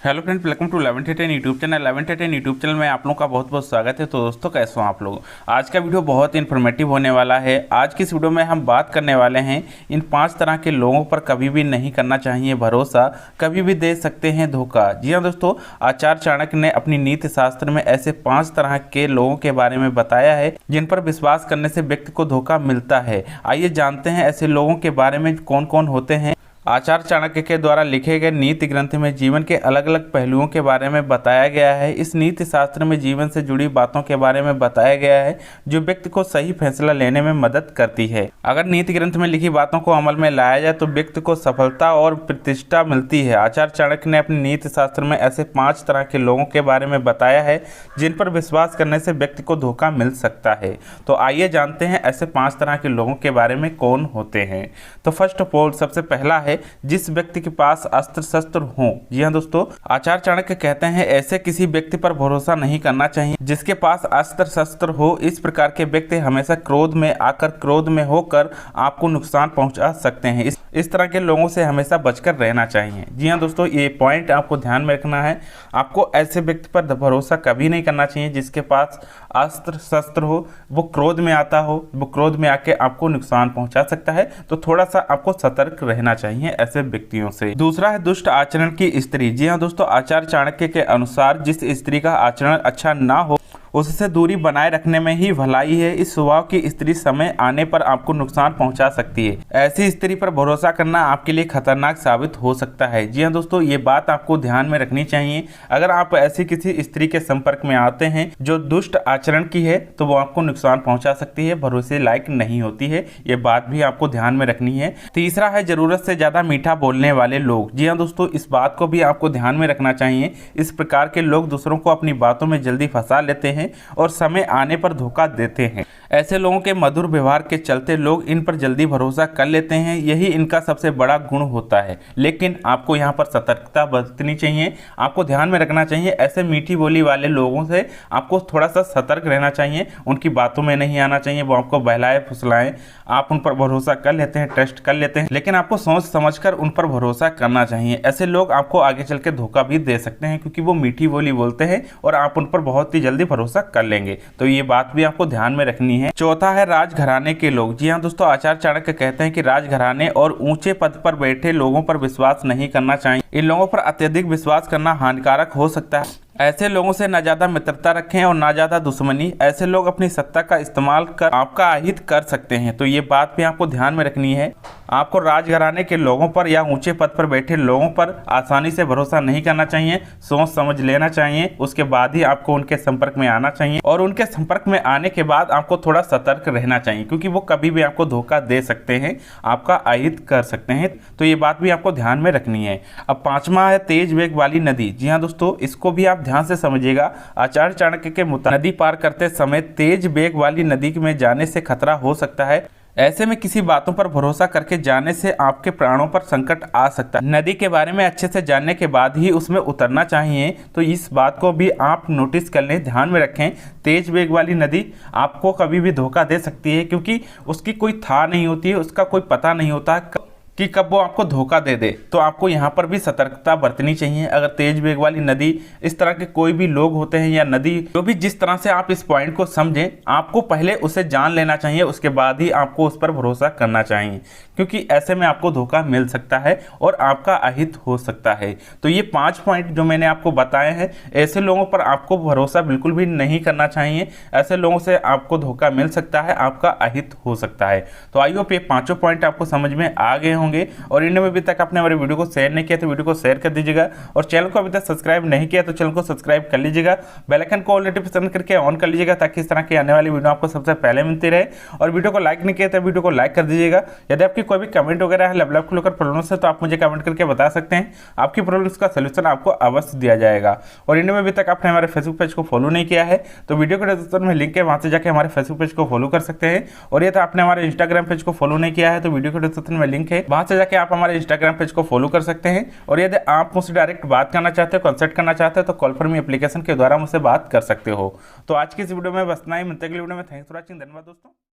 Hello friend, welcome to 1110 YouTube channel. 1110 YouTube channel में आप लोगों का बहुत बहुत स्वागत है। तो दोस्तों, कैसे हो आप लोग। आज का वीडियो बहुत इन्फॉर्मेटिव होने वाला है। आज की इस वीडियो में हम बात करने वाले हैं इन 5 तरह के लोगों पर कभी भी नहीं करना चाहिए भरोसा, कभी भी दे सकते हैं धोखा। जी हाँ दोस्तों, आचार्य चाणक्य ने अपनी नीति शास्त्र में ऐसे 5 तरह के लोगों के बारे में बताया है जिन पर विश्वास करने से व्यक्ति को धोखा मिलता है। आइए जानते हैं ऐसे लोगों के बारे में कौन कौन होते हैं। आचार्य चाणक्य के द्वारा लिखे गए नीति ग्रंथ में जीवन के अलग अलग पहलुओं के बारे में बताया गया है। इस नीति शास्त्र में जीवन से जुड़ी बातों के बारे में बताया गया है जो व्यक्ति को सही फैसला लेने में मदद करती है। अगर नीति ग्रंथ में लिखी बातों को अमल में लाया जाए तो व्यक्ति को सफलता और प्रतिष्ठा मिलती है। आचार्य चाणक्य ने अपने नीति शास्त्र में ऐसे 5 तरह के लोगों के बारे में बताया है जिन पर विश्वास करने से व्यक्ति को धोखा मिल सकता है। तो आइए जानते हैं ऐसे 5 तरह के लोगों के बारे में कौन होते हैं। तो फर्स्ट ऑफ ऑल, सबसे पहला है जिस व्यक्ति के पास अस्त्र शस्त्र हो। जी हाँ दोस्तों, आचार्य चाणक्य कहते हैं ऐसे किसी व्यक्ति पर भरोसा नहीं करना चाहिए जिसके पास अस्त्र शस्त्र हो। इस प्रकार के व्यक्ति हमेशा क्रोध में होकर आपको नुकसान पहुंचा सकते हैं। इस तरह के लोगों से हमेशा बचकर रहना चाहिए। जी हाँ दोस्तों, ये पॉइंट आपको ध्यान में रखना है। आपको ऐसे व्यक्ति पर भरोसा कभी नहीं करना चाहिए जिसके पास अस्त्र शस्त्र हो, वो क्रोध में आता हो, वो क्रोध में आके आपको नुकसान पहुंचा सकता है। तो थोड़ा सा आपको सतर्क रहना चाहिए ऐसे व्यक्तियों से। दूसरा है दुष्ट आचरण की स्त्री। जी हाँ दोस्तों, आचार्य चाणक्य के अनुसार जिस स्त्री का आचरण अच्छा ना हो उससे दूरी बनाए रखने में ही भलाई है। इस स्वभाव की स्त्री समय आने पर आपको नुकसान पहुंचा सकती है। ऐसी स्त्री पर भरोसा करना आपके लिए खतरनाक साबित हो सकता है। जी हाँ दोस्तों, ये बात आपको ध्यान में रखनी चाहिए। अगर आप ऐसी किसी स्त्री के संपर्क में आते हैं जो दुष्ट आचरण की है तो वो आपको नुकसान पहुंचा सकती है, भरोसे लायक नहीं होती है। ये बात भी आपको ध्यान में रखनी है। तीसरा है जरूरत से ज्यादा मीठा बोलने वाले लोग। जी हाँ दोस्तों, इस बात को भी आपको ध्यान में रखना चाहिए। इस प्रकार के लोग दूसरों को अपनी बातों में जल्दी फंसा लेते हैं और समय आने पर धोखा देते हैं। ऐसे लोगों के मधुर व्यवहार के चलते लोग इन पर जल्दी भरोसा कर लेते हैं। यही इनका सबसे बड़ा गुण होता है। लेकिन आपको यहाँ पर सतर्कता बरतनी चाहिए। आपको ध्यान में रखना चाहिए ऐसे मीठी बोली वाले लोगों से आपको थोड़ा सा सतर्क रहना चाहिए। उनकी बातों में नहीं आना चाहिए। वो आपको बहलाए फुसलाएं, आप उन पर भरोसा कर लेते हैं, ट्रस्ट कर लेते हैं, लेकिन आपको सोच समझकर उन पर भरोसा करना चाहिए। ऐसे लोग आपको आगे चल के धोखा भी दे सकते हैं क्योंकि वो मीठी बोली बोलते हैं और आप उन पर बहुत ही जल्दी भरोसा कर लेंगे। तो ये बात भी आपको ध्यान में रखनी है। चौथा है राजघराने के लोग। जी हाँ दोस्तों, आचार्य चाणक्य कहते हैं कि राजघराने और ऊंचे पद पर बैठे लोगों पर विश्वास नहीं करना चाहिए। इन लोगों पर अत्यधिक विश्वास करना हानिकारक हो सकता है। ऐसे लोगों से ना ज्यादा मित्रता रखें और ना ज्यादा दुश्मनी। ऐसे लोग अपनी सत्ता का इस्तेमाल कर आपका अहित कर सकते हैं। तो ये बात भी आपको ध्यान में रखनी है। आपको राजघराने के लोगों पर या ऊंचे पद पर बैठे लोगों पर आसानी से भरोसा नहीं करना चाहिए। सोच समझ लेना चाहिए, उसके बाद ही आपको उनके संपर्क में आना चाहिए। और उनके संपर्क में आने के बाद आपको थोड़ा सतर्क रहना चाहिए क्योंकि वो कभी भी आपको धोखा दे सकते हैं, आपका अहित कर सकते हैं। तो ये बात भी आपको ध्यान में रखनी है। अब 5वां है तेज वेग वाली नदी। जी हाँ दोस्तों, इसको भी आप ध्यान से समझिएगा। आचार्य चाणक्य के मुताबिक नदी पार करते समय तेज वेग वाली नदी में जाने से खतरा हो सकता है। ऐसे में किसी बातों पर भरोसा करके जाने से आपके प्राणों पर संकट आ सकता है। नदी के बारे में अच्छे से जानने के बाद ही उसमें उतरना चाहिए। तो इस बात को भी आप नोटिस कर लें, ध्यान में रखें। तेज वेग वाली नदी आपको कभी भी धोखा दे सकती है क्योंकि उसकी कोई था नहीं होती है, उसका कोई पता नहीं होता है कि कब वो आपको धोखा दे दे। तो आपको यहाँ पर भी सतर्कता बरतनी चाहिए। अगर तेज वेग वाली नदी, इस तरह के कोई भी लोग होते हैं या नदी, जो भी जिस तरह से आप इस पॉइंट को समझें, आपको पहले उसे जान लेना चाहिए, उसके बाद ही आपको उस पर भरोसा करना चाहिए क्योंकि ऐसे में आपको धोखा मिल सकता है और आपका अहित हो सकता है। तो ये 5 पॉइंट जो मैंने आपको बताए हैं, ऐसे लोगों पर आपको भरोसा बिल्कुल भी नहीं करना चाहिए। ऐसे लोगों से आपको धोखा मिल सकता है, आपका अहित हो सकता है। तो आई होप ये 5 पॉइंट आपको समझ में आ गए होंगे। और इनमें अभी तक आपने हमारे वीडियो को शेयर नहीं किया तो वीडियो को शेयर कर दीजिएगा और चैनल को अभी तक सब्सक्राइब नहीं किया तो चैनल को सब्सक्राइब कर लीजिएगा। बेल आइकन को ऑल नोटिफिकेशन करके ऑन कर लीजिएगा ताकि इस तरह की आने वाली वीडियो आपको सबसे पहले मिलती रहे। और वीडियो को लाइक नहीं किया तो वीडियो को लाइक कर दीजिएगा। यदि आपकी कोई भी कमेंट वगैरह है लेवल अप को लेकर प्रॉब्लम्स है तो आप मुझे कमेंट करके बता सकते हैं। आपकी प्रॉब्लम्स का सोल्यूशन आपको अवश्य दिया जाएगा। और इनमें अभी तक आपने हमारे फेसबुक पेज को फॉलो नहीं किया है तो वीडियो के डिस्क्रिप्शन में लिंक है, वहां से जाकर हमारे फेसबुक पेज को फॉलो कर सकते हैं। और यदि आपने हमारे इंस्टाग्राम पेज को फॉलो नहीं किया है तो वीडियो के डिस्क्रिप्शन में लिंक है, वहां से जाकर आप हमारे इंस्टाग्राम पेज को फॉलो कर सकते हैं। और यदि आप मुझसे डायरेक्ट बात करना चाहते हो, कंसल्ट करना चाहते हो तो कॉल फॉर मी एप्लीकेशन के द्वारा मुझसे बात कर सकते हो। तो आज की इस वीडियो में बस इतना ही। मिलते हैं अगली वीडियो में। Thanks for watching. धन्यवाद दोस्तों।